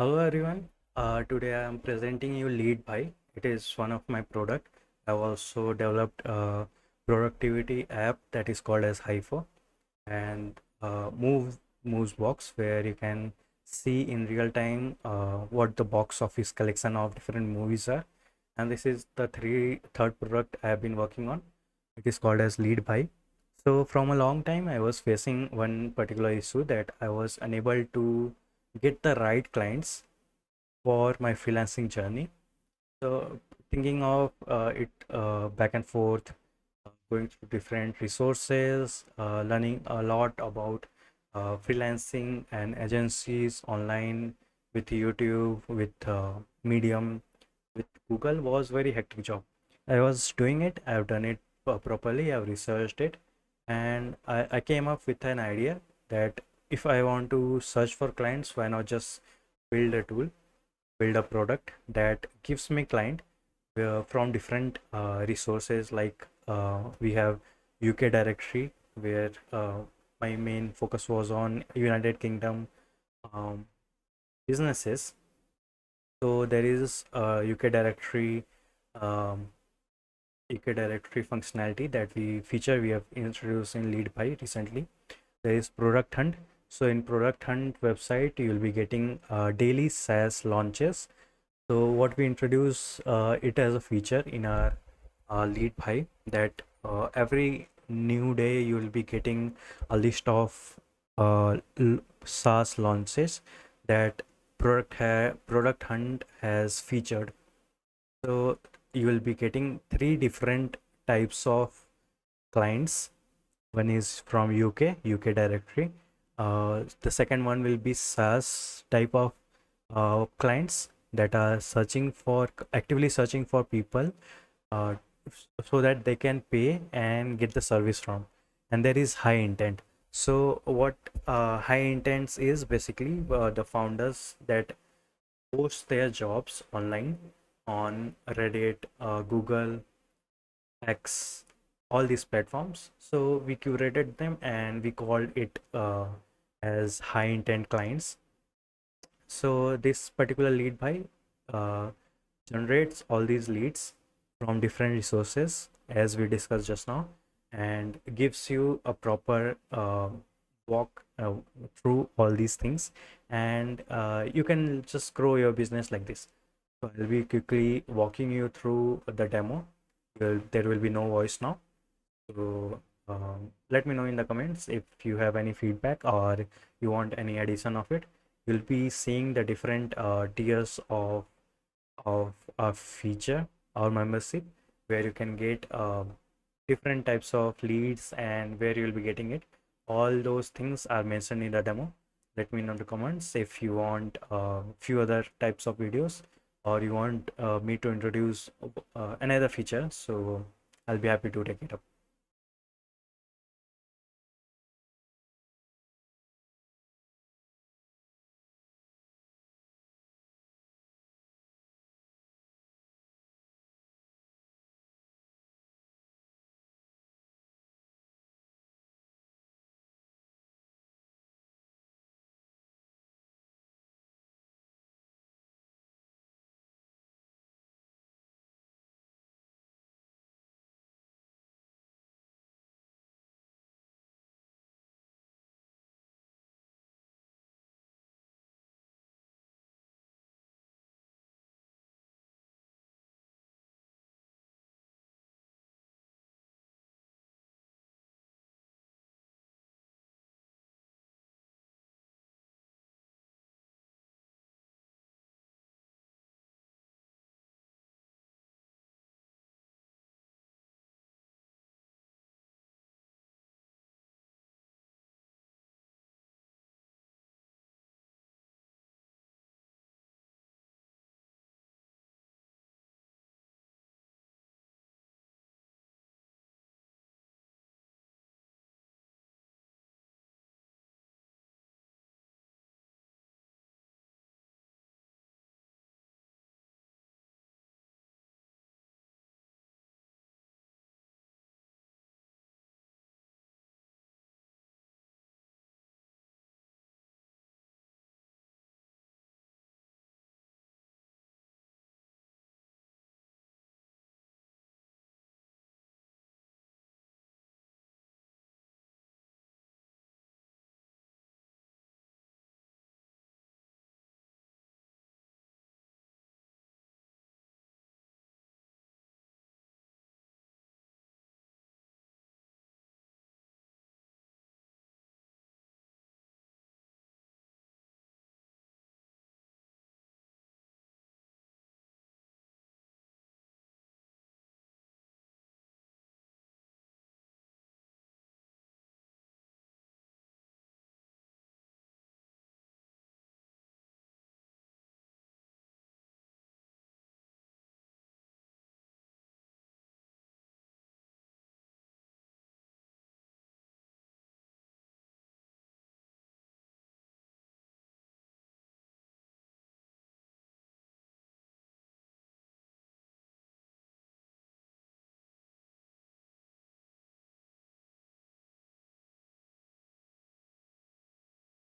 Hello everyone. Today I am presenting you LeadBhai. It is one of my product. I've also developed a productivity app that is called as HiFo and Moves Box, where you can see in real time what the box office collection of different movies are. And this is the third product I have been working on. It is called as LeadBhai. So from a long time I was facing one particular issue that I was unable to get the right clients for my freelancing journey. So thinking of it back and forth, going through different resources, learning a lot about freelancing and agencies online with YouTube, with Medium, with Google was very hectic job. I was doing it. I've done it properly. I've researched it, and I came up with an idea that if I want to search for clients, why not just build a tool, build a product that gives me client from different resources. Like we have UK directory, where my main focus was on United Kingdom um, businesses. So there is UK directory, um, UK directory functionality that we have introduced in LeadBhai recently. There is product hunt. So in product hunt website you will be getting daily SaaS launches. So what we introduce it as a feature in our LeadBhai, that every new day you will be getting a list of SaaS launches that product hunt has featured. So you will be getting three different types of clients. One is from UK directory. The second one will be SaaS type of clients that are actively searching for people, uh, so that they can pay and get the service from. And there is high intent. So what high intents is basically the founders that post their jobs online on Reddit, Google, X, all these platforms. So we curated them and we called it as high intent clients. So this particular LeadBhai uh, generates all these leads from different resources as we discussed just now, and gives you a proper walk through all these things, and you can just grow your business like this. So I'll be quickly walking you through the demo. There will be no voice now. So let me know in the comments if you have any feedback or you want any addition of it. You'll be seeing the different tiers of a feature or membership, where you can get different types of leads and where you'll be getting it. All those things are mentioned in the demo. Let me know in the comments if you want a few other types of videos, or you want me to introduce another feature. So I'll be happy to take it up.